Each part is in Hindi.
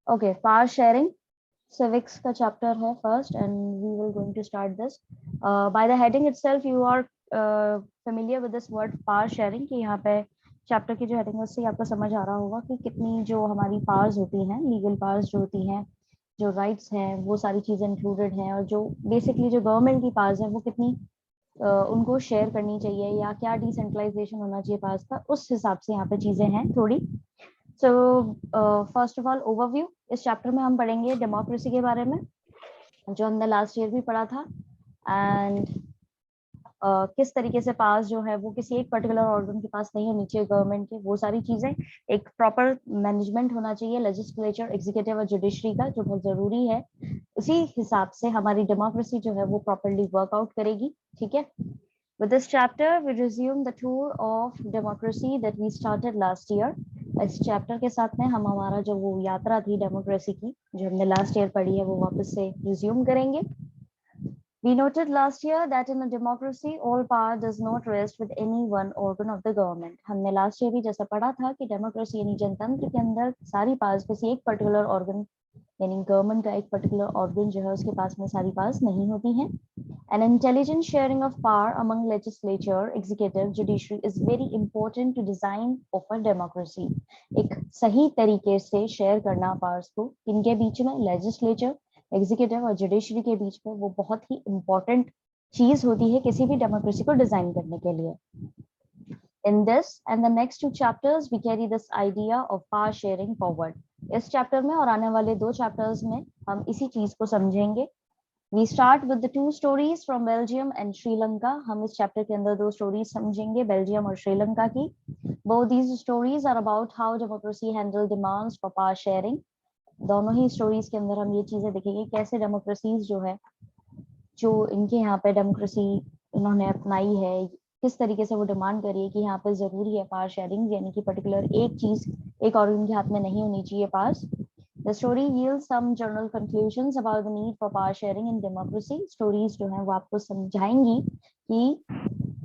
ओके, पावर शेयरिंग civics का चैप्टर है first and we will going to start this by the heading itself you are familiar with this word power sharing कि यहाँ पे चैप्टर की जो हेडिंग है उससे आपको समझ आ रहा होगा कि कितनी जो हमारी पावर्स होती हैं, लीगल पावर्स जो होती हैं, जो राइट्स हैं, वो सारी चीजें इंक्लूडेड हैं, और जो बेसिकली जो गवर्नमेंट की पावर्स है वो कितनी उनको शेयर करनी चाहिए या क्या डिसेंट्रलाइजेशन होना चाहिए पावर्स का, उस हिसाब से यहाँ पे चीजें हैं थोड़ी। So first of all overview, इस चैप्टर में हम पढ़ेंगे डेमोक्रेसी के बारे में जो हमने लास्ट ईयर भी पढ़ा था, एंड किस तरीके से पास जो है वो किसी एक पर्टिकुलर ऑर्गन के पास नहीं होनी चाहिए गवर्नमेंट के, वो सारी चीजें। एक प्रॉपर मैनेजमेंट होना चाहिए लेजिस्लेचर, एग्जीक्यूटिव और जुडिशरी का, जो बहुत जरूरी है। उसी हिसाब से हमारी डेमोक्रेसी जो है वो प्रॉपरली वर्कआउट करेगी। ठीक है, with this chapter we resume the tour of democracy that we started last year। इस चैप्टर के साथ में हम हमारा जो वो यात्रा थी डेमोक्रेसी की जो हमने लास्ट ईयर पढ़ी है वो वापस से रिज्यूम करेंगे। We noted last year that in a democracy all power does not rest with any one organ of the government। हमने लास्ट ईयर भी जैसा पढ़ा था कि डेमोक्रेसी यानी जनतंत्र के अंदर सारी पावर्स किसी एक पर्टिकुलर ऑर्गन यानी गवर्नमेंट का एक पर्टिकुलर ऑर्गन जो है उसके पास में सारी पावर्स नहीं होती हैं। An intelligent sharing of power among legislature, executive, judiciary is very important to design of a democracy। एक सही तरीके से शेयर करना पावर्स को किनके बीच में, लेजिस्लेचर, एग्जीक्यूटिव और जुडिशरी के बीच में, वो बहुत ही इंपॉर्टेंट चीज होती है किसी भी डेमोक्रेसी को डिजाइन करने के लिए। In this and the next two chapters we carry this idea of power sharing forward। इस चैप्टर में और आने वाले दो चैप्टर्स में हम इसी चीज को समझेंगे। We start with the two stories from Belgium and Sri Lanka। हम इस चैप्टर के अंदर दो स्टोरीज समझेंगे बेल्जियम और श्रीलंका की। Both these stories are about how democracy handle demands for power sharing। दोनों ही स्टोरीज के अंदर हम ये चीजें देखेंगे कैसे डेमोक्रेसीज जो है, जो इनके यहाँ पे डेमोक्रेसी इन्होंने अपनाई है, किस तरीके से वो डिमांड करी है कि यहाँ पे जरूरी है पावर शेयरिंग, यानी कि पर्टिकुलर एक चीज एक ऑर्गन के हाथ में नहीं होनी चाहिए पास। The story yields some general conclusions about the need for power sharing in democracy। Stories जो हैं वो आपको समझाएंगी कि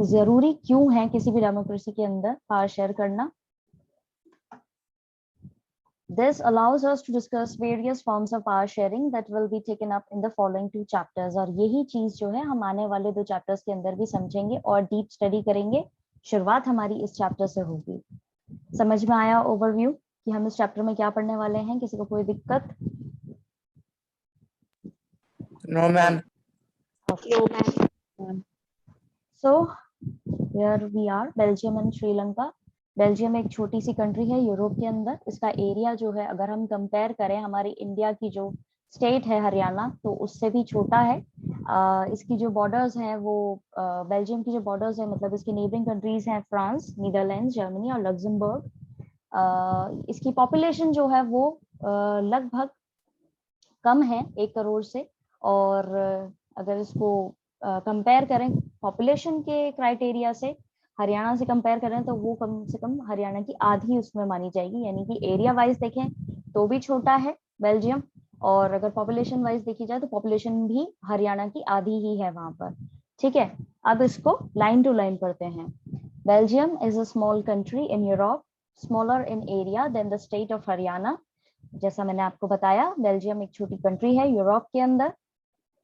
जरूरी क्यों है किसी भी डेमोक्रेसी के अंदर पावर शेयर करना। This allows us to discuss various forms of power sharing that will be taken up in the following two chapters। और यही चीज जो है हम आने वाले दो चैप्टर्स के अंदर भी समझेंगे और डीप स्टडी करेंगे। शुरुआत हमारी इस चैप्टर से होगी। समझ में आया ओवरव्यू कि हम इस चैप्टर में क्या पढ़ने वाले हैं? किसी को कोई दिक्कत? No ma'am. So here we are, Belgium and Sri Lanka. Belgium एक छोटी सी कंट्री है यूरोप के अंदर। इसका एरिया जो है अगर हम कंपेयर करें हमारी इंडिया की जो स्टेट है हरियाणा, तो उससे भी छोटा है। इसकी जो बॉर्डर्स हैं वो बेल्जियम की जो बॉर्डर्स है मतलब इसकी नेबरिंग कंट्रीज हैं फ्रांस, नीदरलैंड, जर्मनी और लग्जमबर्ग। इसकी पॉपुलेशन जो है वो लगभग कम है 1 करोड़ से, और अगर इसको कंपेयर करें पॉपुलेशन के क्राइटेरिया से हरियाणा से कंपेयर करें तो वो कम से कम हरियाणा की आधी उसमें मानी जाएगी। यानी कि एरिया वाइज देखें तो भी छोटा है बेल्जियम, और अगर पॉपुलेशन वाइज देखी जाए तो पॉपुलेशन भी हरियाणा की आधी ही है वहां पर। ठीक है, अब इसको लाइन टू लाइन पढ़ते हैं। Belgium is a small country in Europe, smaller in area than the state of Haryana. जैसा मैंने आपको बताया बेल्जियम एक छोटी कंट्री है यूरोप के अंदर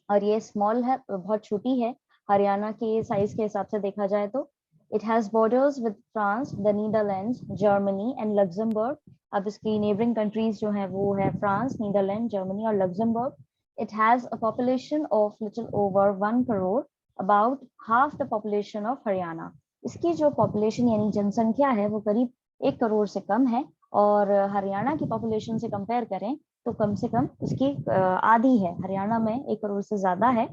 और ये स्मॉल है, बहुत छोटी है हरियाणा के साइज के हिसाब से देखा जाए तो। It has borders with France, the Netherlands, Germany and Luxembourg. अब इसकी नेबरिंग कंट्रीज जो है वो है फ्रांस, नीदरलैंड, जर्मनी और Luxembourg. It has a population of little over 1 crore, about half the population of Haryana. इसकी जो पॉपुलेशन यानी जनसंख्या है वो करीब 1 करोड़ से कम है, और हरियाणा की पॉपुलेशन से कंपेयर करें तो कम से कम उसकी आधी है। हरियाणा में 1 करोड़ से ज्यादा है,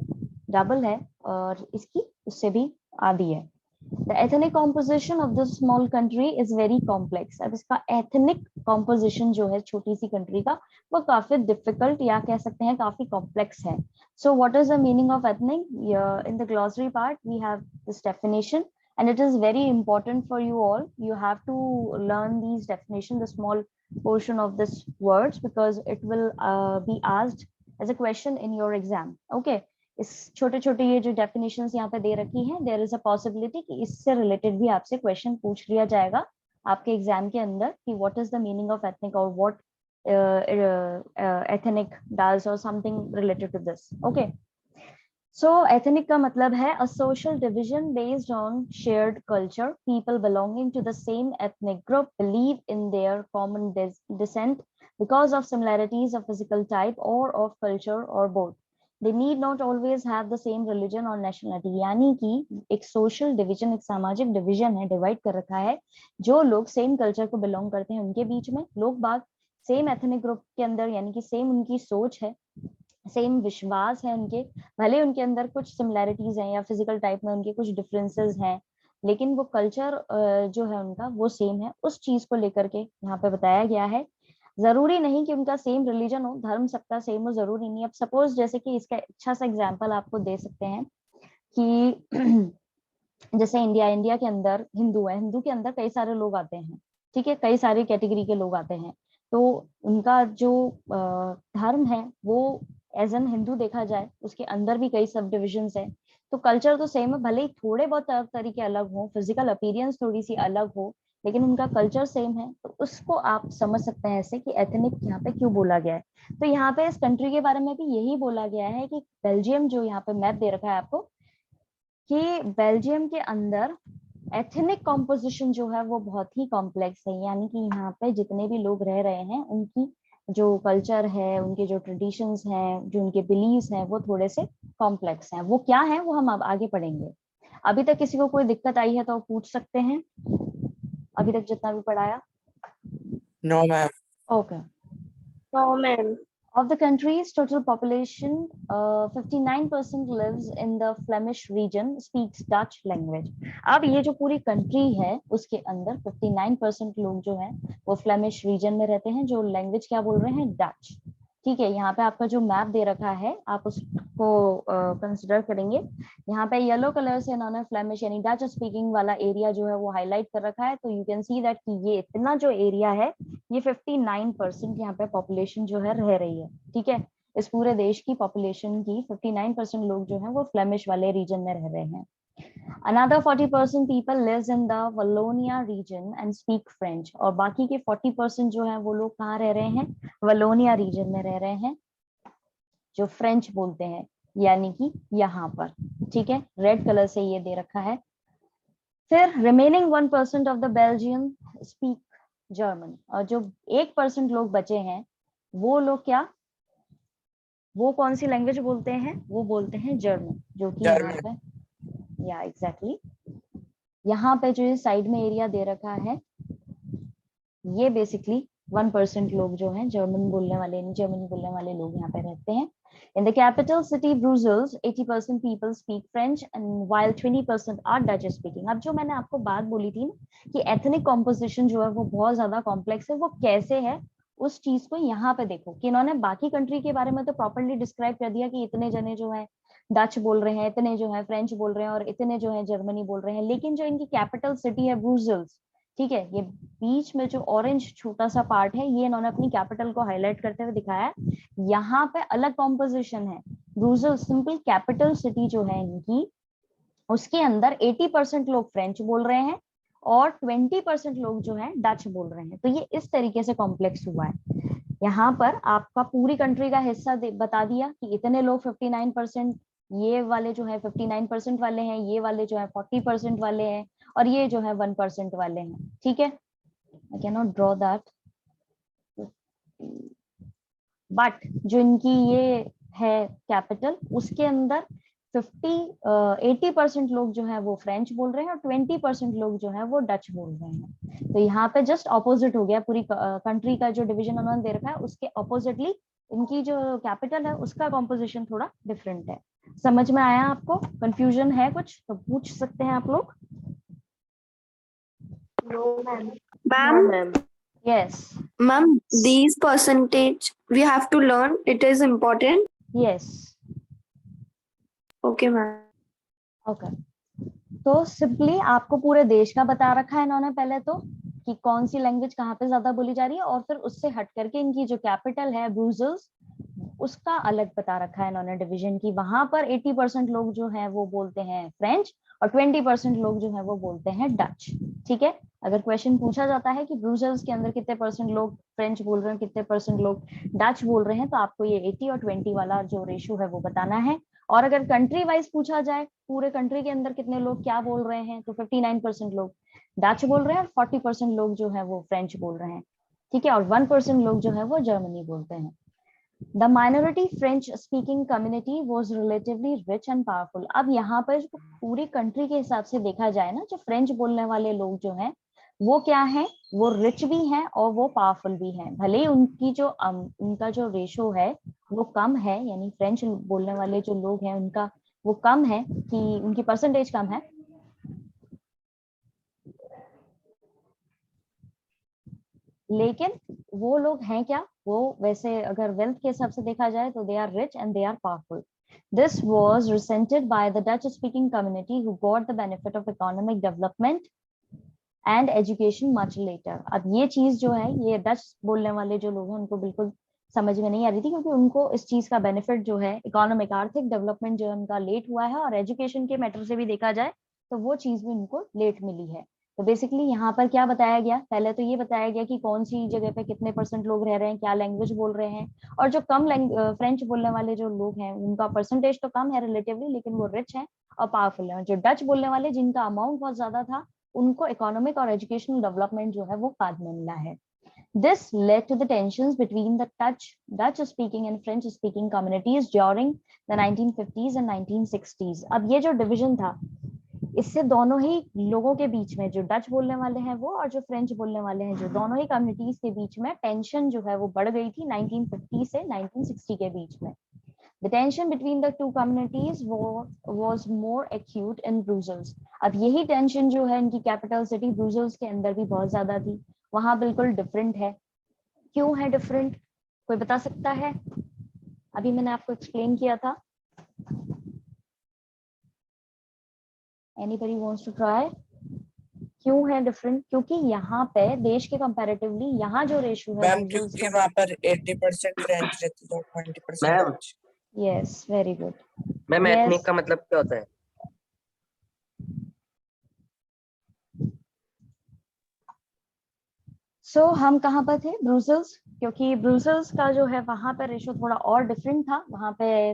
डबल है, और इसकी उससे भी आधी है। The ethnic composition of this small country is very complex। अब इसका ethnic composition जो है छोटी सी कंट्री का वो काफी difficult या कह सकते हैं काफी complex है। So what is the meaning of ethnic? In the glossary part we have this definition and it is very important for you all. You have to learn these definitions, the small portion of this words, because it will be asked as a question in your exam। Okay, इस छोटे छोटे ये जो डेफिनेशंस यहाँ पे दे रखी हैं, देयर इज अ पॉसिबिलिटी कि इससे रिलेटेड भी आपसे क्वेश्चन पूछ लिया जाएगा आपके एग्जाम के अंदर कि what is the meaning of ethnic और what ethnic does or something related to this. Okay. So ethnic का मतलब है a social division based on shared culture. People belonging to the same ethnic group believe in their common descent because of similarities of physical type or of culture or both. They need not always have the same religion or nationality. यानी कि एक social division, एक सामाजिक division है, divide कर रखा है. जो लोग same culture को belong करते हैं उनके बीच में, लोग बाग same ethnic group के अंदर, यानी कि same उनकी सोच है, सेम विश्वास है उनके, भले उनके अंदर कुछ सिमिलैरिटीज हैं या फिजिकल टाइप में उनके कुछ डिफरेंसेस हैं, लेकिन वो कल्चर जो है उनका वो सेम है. उस चीज को लेकर के यहाँ पे बताया गया है. जरूरी नहीं कि उनका सेम रिलीजन हो, धर्म सबका सेम हो, जरूरी नहीं. अब सपोज जैसे कि इसका अच्छा सा एग्जाम्पल आपको दे सकते हैं कि जैसे इंडिया के अंदर हिंदू है, हिंदू के अंदर कई सारे लोग आते हैं, ठीक है, कई सारी कैटेगरी के लोग आते हैं. तो उनका जो धर्म है वो एज एन हिंदू देखा जाए, उसके अंदर भी कई सब डिविजन्स है. तो कल्चर तो सेम है, भले ही थोड़े बहुत तरीके अलग हो, फिजिकल अपीयरेंस थोड़ी सी अलग हो, लेकिन उनका कल्चर सेम है. तो उसको आप समझ सकते हैं ऐसे कि एथनिक यहाँ पे क्यों बोला गया है. तो यहाँ पे इस कंट्री के बारे में भी यही बोला गया है कि बेल्जियम, जो यहाँ पे मैप दे रखा है आपको, कि बेल्जियम के अंदर एथनिक कॉम्पोजिशन जो है वो बहुत ही कॉम्प्लेक्स है. यानी कि यहाँ पे जितने भी लोग रह रहे हैं उनकी जो कल्चर है, उनके जो ट्रेडिशंस हैं, जो उनके बिलीव्स हैं, वो थोड़े से कॉम्प्लेक्स हैं. वो क्या है वो हम अब आगे पढ़ेंगे. अभी तक किसी को कोई दिक्कत आई है तो पूछ सकते हैं, अभी तक जितना भी पढ़ाया. No, ma'am. Okay. No, ma'am. Of the country's total population, 59% lives in the Flemish region, speaks Dutch language. अब ये जो पूरी कंट्री है उसके अंदर 59% लोग जो हैं वो फ्लेमिश रीजन में रहते हैं, जो लैंग्वेज क्या बोल रहे हैं, डच. ठीक है, यहाँ पे आपका जो मैप दे रखा है आप उसको कंसिडर करेंगे. यहाँ पे येलो कलर से इन्होंने फ्लेमिश यानी डच स्पीकिंग वाला एरिया जो है वो हाईलाइट कर रखा है. तो यू कैन सी दैट कि ये इतना जो एरिया है ये 59% यहाँ पे पॉपुलेशन जो है रह रही है. ठीक है, इस पूरे देश की पॉपुलेशन की 59% लोग जो है वो फ्लेमिश वाले रीजन में रह रहे हैं. Another 40% people lives in the Wallonia region and speak French. और बाकी के 40% जो है वो लोग कहाँ रह रहे हैं, वलोनिया रीजन में रह रहे हैं, जो फ्रेंच बोलते हैं, यानी कि यहाँ पर. ठीक है, रेड कलर से ये दे रखा है. फिर remaining 1% of the Belgian speak German. और जो 1% लोग बचे हैं वो लोग क्या, वो कौन सी लैंग्वेज बोलते हैं, वो बोलते हैं जर्मन, जो कि यहाँ पे या एग्जैक्टली यहाँ पे जो साइड में एरिया दे रखा है ये बेसिकली 1% लोग जो हैं जर्मन बोलने वाले, जर्मनी बोलने वाले लोग यहाँ पे रहते हैं. In the capital city Brussels, 80% people speak French and while 20% are Dutch speaking. अब जो मैंने आपको बात बोली थी कि एथनिक कॉम्पोजिशन जो है वो बहुत ज्यादा कॉम्प्लेक्स है, वो कैसे है उस चीज को यहाँ पे देखो कि इन्होंने बाकी कंट्री के बारे में तो प्रॉपर्ली डिस्क्राइब कर दिया कि इतने जने जो है डच बोल रहे हैं, इतने जो है फ्रेंच बोल रहे हैं और इतने जो है जर्मनी बोल रहे हैं. लेकिन जो इनकी कैपिटल सिटी है ब्रूसेल्स, ठीक है, ये बीच में जो ऑरेंज छोटा सा पार्ट है ये इन्होंने अपनी कैपिटल को हाईलाइट करते हुए दिखाया. यहाँ पे अलग कॉम्पोजिशन है. ब्रूसेल्स सिंपल कैपिटल सिटी जो है इनकी, उसके अंदर 80% लोग फ्रेंच बोल रहे हैं और 20% लोग जो है डच बोल रहे हैं. तो ये इस तरीके से कॉम्प्लेक्स हुआ है. यहाँ पर आपका पूरी कंट्री का हिस्सा बता दिया कि इतने लोग 59%, ये वाले जो है 59% वाले हैं, ये वाले जो है 40% वाले हैं और ये जो है 1% वाले हैं. ठीक है, I cannot draw that, but जो इनकी ये है कैपिटल, उसके अंदर 80% लोग जो है वो फ्रेंच बोल रहे हैं और 20% लोग जो है वो डच बोल रहे हैं. तो यहाँ पे जस्ट ऑपोजिट हो गया, पूरी कंट्री का जो डिवीजन उन्होंने दे रखा है उसके ऑपोजिटली इनकी जो कैपिटल है उसका कॉम्पोजिशन थोड़ा डिफरेंट है. समझ में आया आपको? कंफ्यूजन है कुछ तो पूछ सकते हैं आप लोग. No, ma'am. Ma'am, Yes. ma'am, these percentage we have to learn. It is important. Yes. Okay, ma'am. Okay. तो सिंपली आपको पूरे देश का बता रखा है इन्होंने पहले तो कि कौन सी लैंग्वेज कहाँ पे ज्यादा बोली जा रही है, और फिर उससे हट करके इनकी जो कैपिटल है ब्रूसेल्स, उसका अलग बता रखा है इन्होंने डिवीजन की। वहां पर 80% लोग जो है वो बोलते हैं फ्रेंच और 20% लोग जो है वो बोलते हैं डच। ठीक है, अगर क्वेश्चन पूछा जाता है कि ब्रुसेल्स के अंदर कितने परसेंट लोग फ्रेंच बोल रहे हैं, कितने परसेंट लोग डच बोल रहे हैं, तो आपको ये 80 और 20 वाला जो रेशियो है वो बताना है। और अगर कंट्री वाइज पूछा जाए, पूरे कंट्री के अंदर कितने लोग क्या बोल रहे हैं, तो 59% लोग डच बोल रहे हैं और 40% लोग जो है वो फ्रेंच बोल रहे हैं। ठीक है, और 1% लोग जो है वो जर्मनी बोलते हैं। The minority French speaking community was relatively rich and powerful. अब यहाँ पर पूरी कंट्री के हिसाब से देखा जाए ना, जो फ्रेंच बोलने वाले लोग जो हैं वो क्या है, वो रिच भी हैं और वो पावरफुल भी हैं। भले ही उनकी जो उनका जो रेशो है वो कम है, यानी फ्रेंच बोलने वाले जो लोग हैं उनका वो कम है, कि उनकी परसेंटेज कम है, लेकिन वो लोग हैं क्या, वो वैसे अगर वेल्थ के हिसाब से देखा जाए तो they are rich and they are powerful. This was resented by the Dutch-speaking community who got the benefit of economic development and education much later. अब ये चीज जो है, ये डच बोलने वाले जो लोग हैं उनको बिल्कुल समझ में नहीं आ रही थी, क्योंकि उनको इस चीज का बेनिफिट जो है इकोनॉमिक आर्थिक डेवलपमेंट जो है उनका लेट हुआ है, और एजुकेशन के मैटर से भी देखा जाए तो वो चीज भी उनको लेट मिली है। तो बेसिकली यहाँ पर क्या बताया गया, पहले तो ये बताया गया कि कौन सी जगह पे कितने परसेंट लोग रह रहे हैं, क्या लैंग्वेज बोल रहे हैं, और जो कम फ्रेंच बोलने वाले जो लोग हैं उनका परसेंटेज तो कम है रिलेटिवली, लेकिन वो रिच है और पावरफुल है। जो डच बोलने वाले जिनका अमाउंट बहुत ज्यादा था, उनको इकोनॉमिक और एजुकेशनल डेवलपमेंट जो है वो बाद में मिला है। This led to the tensions between the Dutch-speaking and French-speaking communities during the 1950s and 1960s. अब ये जो डिवीजन था, इससे दोनों ही लोगों के बीच में, जो डच बोलने वाले हैं वो और जो फ्रेंच बोलने वाले हैं, जो दोनों ही कम्युनिटीज के बीच में टेंशन जो है वो बढ़ गई थी 1950 से 1960 के बीच में। The tension between the two communities was more acute in Brussels. अब यही टेंशन जो है इनकी कैपिटल सिटी ब्रुसेल्स के अंदर भी बहुत ज्यादा थी, वहां बिल्कुल डिफरेंट है। क्यों है डिफरेंट, कोई बता सकता है? अभी मैंने आपको एक्सप्लेन किया था। Anybody wants to try? क्यों है डिफरेंट? क्योंकि यहाँ पे देश के कंपैरेटिवली यहाँ जो रेशियो है मैम क्योंकि वहाँ पर 80% फ्रेंच रहती है और 20% ma'am Dutch. Yes, very good. Ma'am Yes. Ethnic का मतलब क्या होता है? हम कहाँ पर थे? ब्रुसेल्स, क्योंकि ब्रुसेल्स का जो है वहां पर रेशो थोड़ा और डिफरेंट था। वहां पे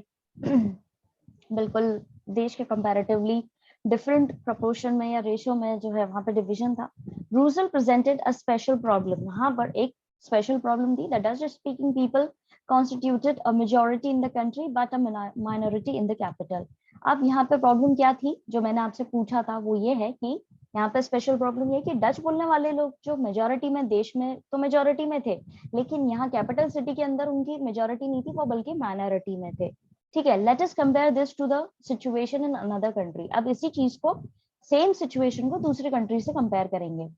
बिल्कुल देश के कंपैरेटिवली डिफरेंट प्रोपोर्शन में या रेशो में जो है वहां पे डिवीजन था। Brussels presented a special problem, वहां पर एक स्पेशल प्रॉब्लम थी। The Dutch speaking people constituted a majority in the country but a minority in the capital. अब यहाँ पे प्रॉब्लम क्या थी, जो मैंने आपसे पूछा था वो ये है कि यहाँ पे स्पेशल प्रॉब्लम ये कि डच बोलने वाले लोग जो मेजोरिटी में, देश में तो मेजोरिटी में थे, लेकिन यहाँ कैपिटल सिटी के अंदर उनकी मेजोरिटी नहीं थी, वो बल्कि माइनॉरिटी में थे। ठीक है, let us compare this to the situation in another country. अब इसी चीज को, सेम सिचुएशन को दूसरी कंट्री से कंपेयर करेंगे।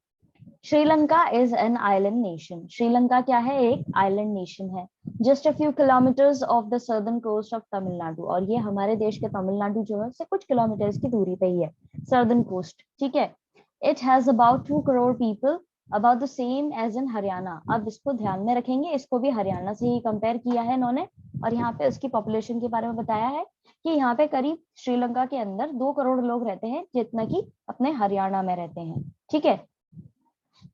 Sri Lanka is an island nation. Sri Lanka क्या है? एक आइलैंड नेशन है। Just a few kilometres off the southern coast of Tamil Nadu, और ये हमारे देश के तमिलनाडु जो है उससे कुछ किलोमीटर्स की दूरी पे ही है, सर्दर्न कोस्ट। ठीक है, it has about 2 crore people, about the same as in Haryana. अब इसको ध्यान में रखेंगे, इसको भी हरियाणा से ही कंपेयर किया है इन्होंने, और यहाँ पे उसकी पॉपुलेशन के बारे में बताया है कि यहाँ पे करीब श्रीलंका के अंदर 2 करोड़ लोग रहते हैं, जितना कि अपने हरियाणा में रहते हैं। ठीक है,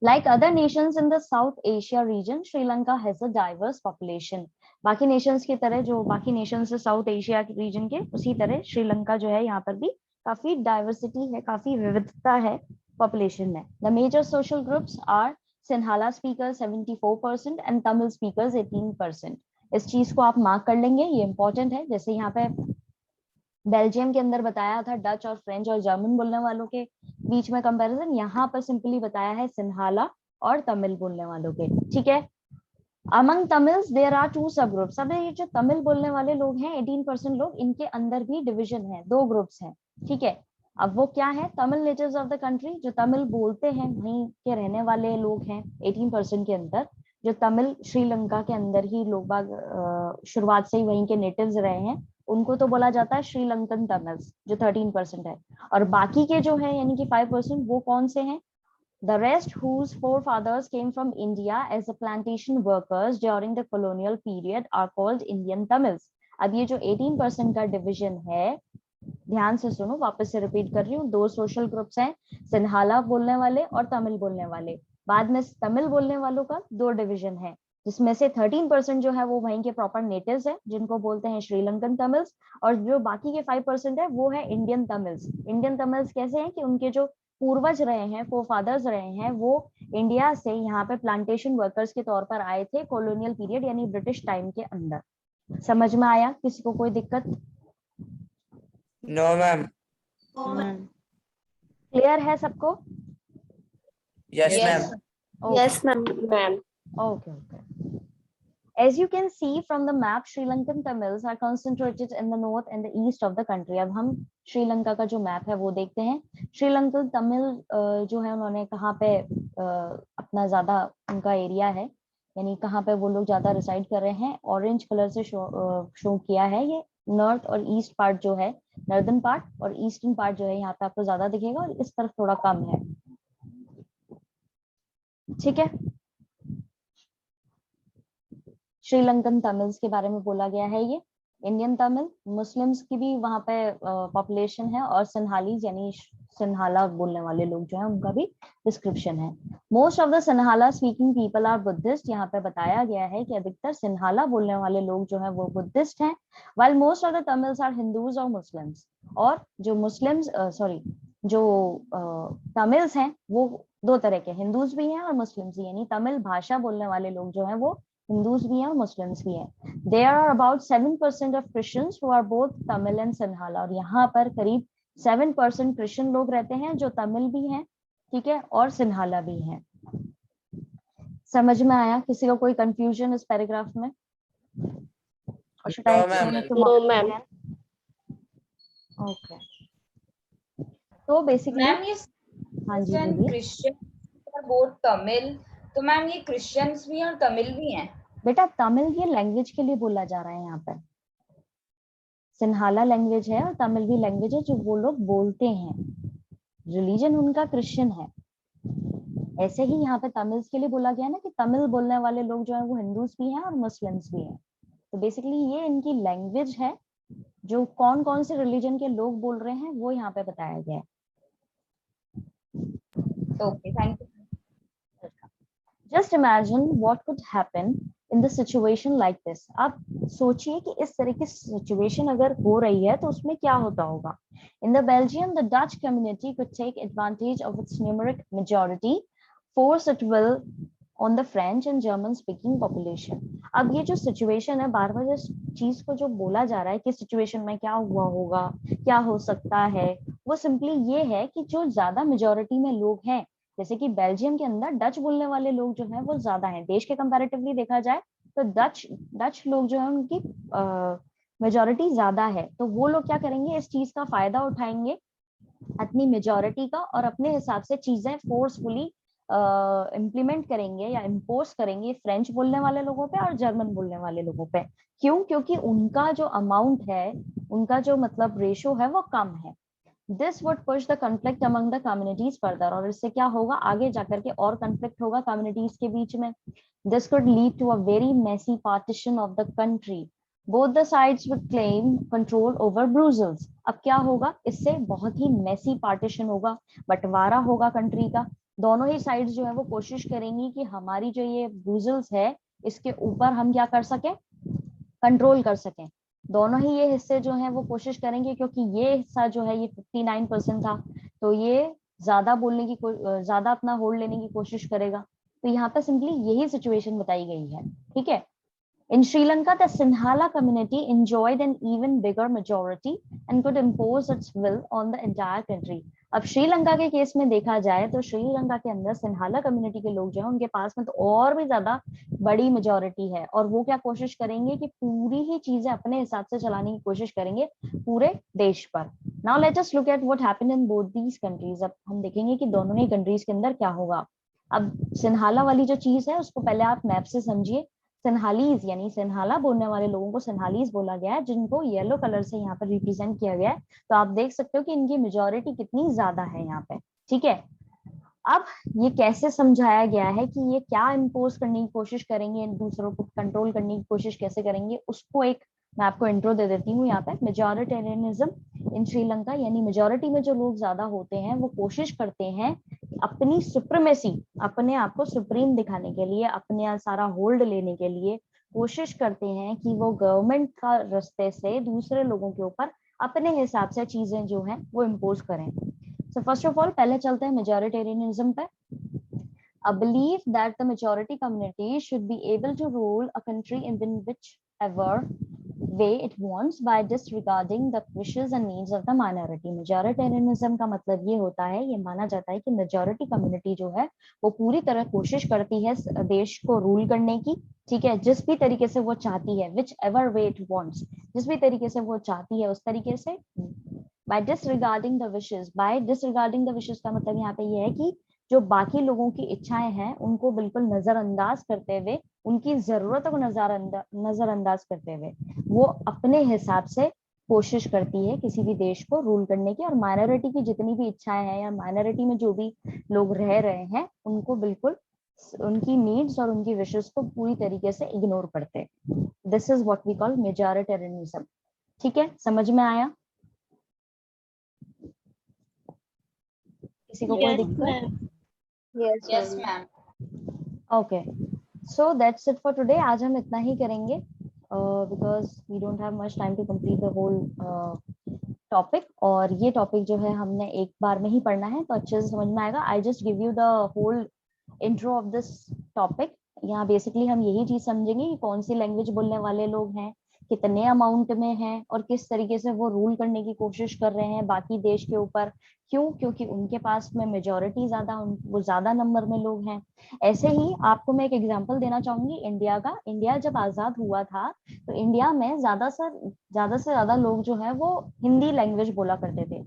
like other nations in the South Asia region, Sri Lanka has a diverse population. बाकी nations की तरह, जो बाकी nations है साउथ एशिया रीजन के, उसी तरह श्रीलंका जो है यहाँ पर भी काफी डाइवर्सिटी है, काफी विविधता है पॉपुलेशन में। The major social groups are Sinhala speakers 74% and Tamil speakers 18%. इस चीज को आप मार्क कर लेंगे, ये इंपॉर्टेंट है। जैसे यहाँ पे बेल्जियम के अंदर बताया था डच और फ्रेंच और जर्मन बोलने वालों के बीच में कंपैरिजन, यहाँ पर सिंपली बताया है सिन्हाला और तमिल बोलने वालों के। ठीक है, अमंग तमिल्स देयर आर 2 सब ग्रुप्स। अब ये जो तमिल बोलने वाले लोग हैं 18% लोग, इनके अंदर भी डिवीजन है, 2 ग्रुप्स हैं। ठीक है, अब वो क्या है? Tamil natives of the country, जो तमिल बोलते हैं वहीं के रहने वाले लोग हैं 18% के अंदर, जो तमिल श्रीलंका के अंदर ही लोग बाग शुरुआत से ही वहीं के नेटिव्स रहे हैं, उनको तो बोला जाता है श्रीलंकन तमिल्स, जो 13% है। और बाकी के जो है यानी कि 5%, वो कौन से हैं? The rest, whose forefathers came from India as the plantation workers during the colonial period, are called Indian Tamils. अब ये जो 18% का डिवीजन है, ध्यान से सुनो, वापस से रिपीट कर रही हूँ, दो सोशल ग्रुप्स हैं, सिन्हाला बोलने वाले और तमिल बोलने वाले। बाद में तमिल बोलने वालों का दो डिवीजन है, जिसमें से 13% जो है वो वहीं के प्रॉपर नेटिव्स है, जिनको बोलते हैं श्रीलंकन तमिल्स, और जो बाकी के 5% है वो है इंडियन तमिल्स। इंडियन तमिल्स कैसे हैं कि उनके जो पूर्वज रहे हैं, फोरफादर्स रहे हैं, वो इंडिया से यहाँ पे प्लांटेशन वर्कर्स के तौर पर आए थे कॉलोनियल पीरियड यानी ब्रिटिश टाइम के अंदर। समझ में आया? किसी को कोई दिक्कत? No ma'am. क्लियर है सबको? Yes ma'am. Yes, ma'am. Ma'am. Okay. As you can see from the map, Sri Lankan Tamils are concentrated in the north and the east of the country. अब हम श्रीलंका का जो मैप है वो देखते हैं। श्रीलंकन तमिल जो है उन्होंने कहाँ पे अपना ज्यादा उनका एरिया है, यानी कहाँ पे वो लोग ज्यादा रिसाइड कर रहे हैं, ऑरेंज कलर से शो किया है। ये नॉर्थ और ईस्ट पार्ट जो है, नॉर्दर्न पार्ट और ईस्टर्न पार्ट जो है यहाँ पे आपको ज्यादा दिखेगा और इस तरफ थोड़ा कम है। ठीक है, श्रीलंकन तमिल्स के बारे में बोला गया है। ये इंडियन तमिल, मुस्लिम्स की भी वहां पे पॉपुलेशन है, और सिन्हालीज यानी सिन्हाला बोलने वाले लोग जो है उनका भी डिस्क्रिप्शन है। Most of the Sinhala speaking people are Buddhist. यहाँ पे बताया गया है कि अधिकतर सिन्हाला बोलने वाले लोग जो है वो बुद्धिस्ट हैं, while most of the Tamils are Hindus और मुस्लिम्स। और जो मुस्लिम्स जो तमिल्स हैं वो दो तरह के, हिंदूज भी हैं और मुस्लिम्स भी, यानी तमिल भाषा बोलने वाले लोग जो हैं वो हिंदूज भी हैं और मुस्लिम्स भी हैं। There are about 7% of Christians who are both Tamil and Sinhala। और यहाँ पर करीब 7% क्रिश्चियन लोग रहते हैं जो तमिल भी हैं, ठीक है, और सिन्हाला भी हैं। समझ में आया? किसी को कोई कंफ्यूजन इस पैराग्राफ में? Or should I No, explain ma'am. it to No, Mohammed ma'am. again? Okay. तो बेसिकली मैम ये हाँ जी क्रिश्चियन बोलिए। क्रिश्चियन और बोथ तमिल, तो मैम ये क्रिश्चियंस भी हैं और तमिल भी हैं। बेटा तमिल ये लैंग्वेज के लिए बोला जा रहा है यहाँ पर, सिन्हाला लैंग्वेज है और तमिल भी लैंग्वेज है जो वो लोग बोलते हैं। रिलीजन उनका क्रिश्चियन है। ऐसे ही यहाँ पे तमिल्स के लिए बोला गया ना कि तमिल बोलने वाले लोग जो है वो हिंदूज भी हैं और मुस्लिम्स भी हैं। तो बेसिकली ये इनकी लैंग्वेज है, जो कौन कौन से रिलीजन के लोग बोल रहे हैं वो यहाँ पे बताया गया है। Okay, thank you. Just imagine what could happen in the situation like this। आप सोचिए कि इस तरह की सिचुएशन अगर हो रही है तो उसमें क्या होता होगा। In the Belgium, the Dutch community could take advantage of its numeric majority, force it will on the French and German speaking population। अब ये जो सिचुएशन है, बार बार इस चीज को जो बोला जा रहा है कि सिचुएशन में क्या हुआ होगा, क्या हो सकता है, वो सिंपली ये है कि जो ज्यादा मेजोरिटी में लोग हैं, जैसे कि बेल्जियम के अंदर डच बोलने वाले लोग जो हैं वो ज्यादा हैं, देश के कंपैरेटिवली देखा जाए तो डच लोग जो है उनकी मेजोरिटी ज्यादा है। तो वो लोग क्या करेंगे, इस चीज का फायदा उठाएंगे अपनी मेजोरिटी का, और अपने हिसाब से चीजें फोर्सफुली इम्प्लीमेंट करेंगे या इम्पोज करेंगे फ्रेंच बोलने वाले लोगों पे और जर्मन बोलने वाले लोगों पे। क्यों? क्योंकि उनका जो अमाउंट है, उनका जो मतलब रेशो है वो कम है। This would push the conflict among the communities further। और इससे क्या होगा, आगे जाकर के और conflict होगा communities के बीच में। This could lead to a very messy partition of the country। Both the sides would claim control over Brussels। अब क्या होगा, इससे बहुत ही messy partition होगा, बंटवारा होगा कंट्री का। दोनों ही साइड्स जो है वो कोशिश करेंगी कि हमारी जो ये ब्रूसेल्स है इसके ऊपर हम क्या कर सके, कंट्रोल कर सकें। दोनों ही ये हिस्से जो हैं वो कोशिश करेंगे, क्योंकि ये हिस्सा जो है ये 59% था, तो ये ज्यादा बोलने की ज्यादा अपना होल्ड लेने की कोशिश करेगा। तो यहाँ पे सिंपली यही सिचुएशन बताई गई है, ठीक है। In Sri Lanka, the Sinhala community enjoyed an even bigger majority and could impose its will on the entire country। अब श्रीलंका के केस में देखा जाए तो श्रीलंका के अंदर सिन्हाला कम्युनिटी के लोग जो हैं उनके पास में तो और भी ज्यादा बड़ी मेजोरिटी है, और वो क्या कोशिश करेंगे कि पूरी ही चीजें अपने हिसाब से चलाने की कोशिश करेंगे पूरे देश पर। Now let us look at what happened in both these countries. अब हम देखेंगे कि दोनों ही कंट्रीज के अंदर क्या होगा। अब सिन्हाला वाली जो चीज है उसको पहले आप मैप से समझिए। सिन्हालीज यानी सिन्हाला बोलने वाले लोगों को सिन्हालीज बोला गया है, जिनको येलो कलर से यहाँ पर रिप्रेजेंट किया गया है। तो आप देख सकते हो कि इनकी मेजोरिटी कितनी ज्यादा है यहाँ पे, ठीक है। अब ये कैसे समझाया गया है कि ये क्या इम्पोज करने की कोशिश करेंगे, दूसरों को कंट्रोल करने की कोशिश कैसे करेंगे, उसको एक मैं आपको इंट्रो दे देती हूँ यहाँ पे। मेजॉरिटेरियनिज्म इन श्रीलंका, यानी मेजॉरिटी में जो लोग ज्यादा होते हैं वो कोशिश करते हैं अपनी सुप्रीमेसी, अपने आप को सुप्रीम दिखाने के लिए, अपने सारा होल्ड लेने के लिए कोशिश करते हैं कि वो गवर्नमेंट का रास्ते से दूसरे लोगों के ऊपर अपने हिसाब से चीजें जो हैं वो इम्पोज करें। सो फर्स्ट ऑफ ऑल पहले चलते हैं मेजॉरिटेरियनिज्म पे। A belief that the majority community should be able to rule a country in whichever way it wants by disregarding the wishes and needs of the minority. Majoritarianism का मतलब ये होता है, ये माना जाता है कि मेजॉरिटी कम्युनिटी जो है वो पूरी तरह कोशिश करती है देश को रूल करने की, ठीक है, जिस भी तरीके से वो चाहती है, which ever way it wants, जिस भी तरीके से वो चाहती है उस तरीके से। By disregarding the wishes, by disregarding the wishes का मतलब यहाँ पे ये है कि जो बाकी लोगों की इच्छाएं हैं उनको बिल्कुल नजरअंदाज करते हुए, उनकी जरूरतों को नजरअंदाज करते हुए वो अपने हिसाब से कोशिश करती है किसी भी देश को रूल करने की, और माइनॉरिटी की जितनी भी इच्छाएं हैं या माइनॉरिटी में जो भी लोग रह रहे हैं उनको बिल्कुल उनकी नीड्स और उनकी विशेस को पूरी तरीके से इग्नोर करते हैं। This is what we call majoritarianism. ठीक है, समझ में आया? किसी को कोई Yes, दिक्कत? ma'am. Yes, ma'am. Okay, so that's it for today. आज हम इतना ही करेंगे because we don't have much time to complete the whole topic, और ये टॉपिक जो है हमने एक बार में ही पढ़ना है तो अच्छे से समझ में आएगा। I just give you the whole intro of this topic. यहाँ बेसिकली हम यही चीज समझेंगे कि कौन सी लैंग्वेज बोलने वाले लोग हैं, कितने अमाउंट में हैं, और किस तरीके से वो रूल करने की कोशिश कर रहे हैं बाकी देश के ऊपर। क्यों? क्योंकि उनके पास में मेजॉरिटी ज्यादा, वो ज्यादा नंबर में लोग हैं। ऐसे ही आपको मैं एक एग्जांपल देना चाहूंगी इंडिया का। इंडिया जब आजाद हुआ था तो इंडिया में ज्यादा से ज्यादा लोग जो है वो हिंदी लैंग्वेज बोला करते थे।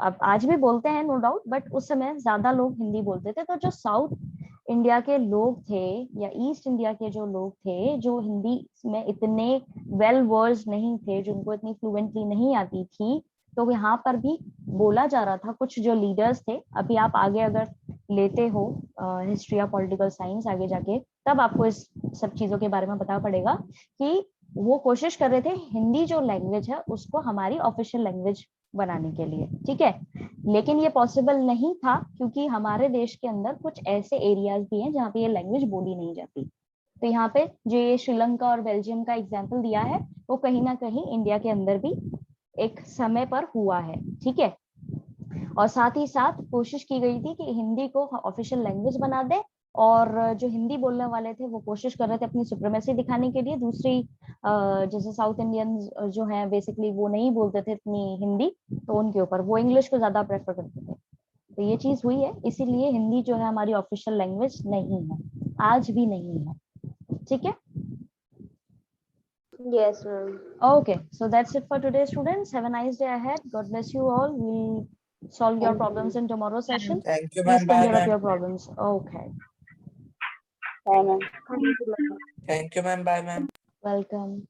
अब आज भी बोलते हैं नो डाउट, बट उस समय ज्यादा लोग हिंदी बोलते थे। तो जो साउथ इंडिया के लोग थे या ईस्ट इंडिया के जो लोग थे, जो हिंदी में इतने वेल वर्स नहीं थे, जिनको इतनी फ्लुएंटली नहीं आती थी, तो यहाँ पर भी बोला जा रहा था। कुछ जो लीडर्स थे, अभी आप आगे अगर लेते हो हिस्ट्री या पॉलिटिकल साइंस आगे जाके, तब आपको इस सब चीजों के बारे में पता पड़ेगा कि वो कोशिश कर रहे थे हिंदी जो लैंग्वेज है उसको हमारी ऑफिशियल लैंग्वेज बनाने के लिए, ठीक है। लेकिन ये पॉसिबल नहीं था क्योंकि हमारे देश के अंदर कुछ ऐसे एरियाज भी हैं जहाँ पे ये लैंग्वेज बोली नहीं जाती। तो यहाँ पे जो ये श्रीलंका और बेल्जियम का एग्जाम्पल दिया है वो कहीं ना कहीं इंडिया के अंदर भी एक समय पर हुआ है, ठीक है। और साथ ही साथ कोशिश की गई थी कि हिंदी को ऑफिशियल लैंग्वेज बना दे, और जो हिंदी बोलने वाले थे वो कोशिश कर रहे थे अपनी सुप्रीमेसी दिखाने के लिए। दूसरी जैसे साउथ इंडियंस जो हैं बेसिकली वो नहीं बोलते थे इतनी हिंदी, तो उनके ऊपर वो इंग्लिश को ज्यादा प्रेफर करते थे। तो ये चीज हुई है, इसीलिए हिंदी जो है हमारी ऑफिशियल लैंग्वेज नहीं है, आज भी नहीं है, ठीक है। Yes, ma'am. Okay, so that's it for today, students. Have a nice day ahead. God bless you all. We'll solve your problems in tomorrow's session. Thank you, Please ma'am. Bye, clear up ma'am. your problems. Okay, Thank you, ma'am. Thank you, ma'am. Bye, ma'am. welcome.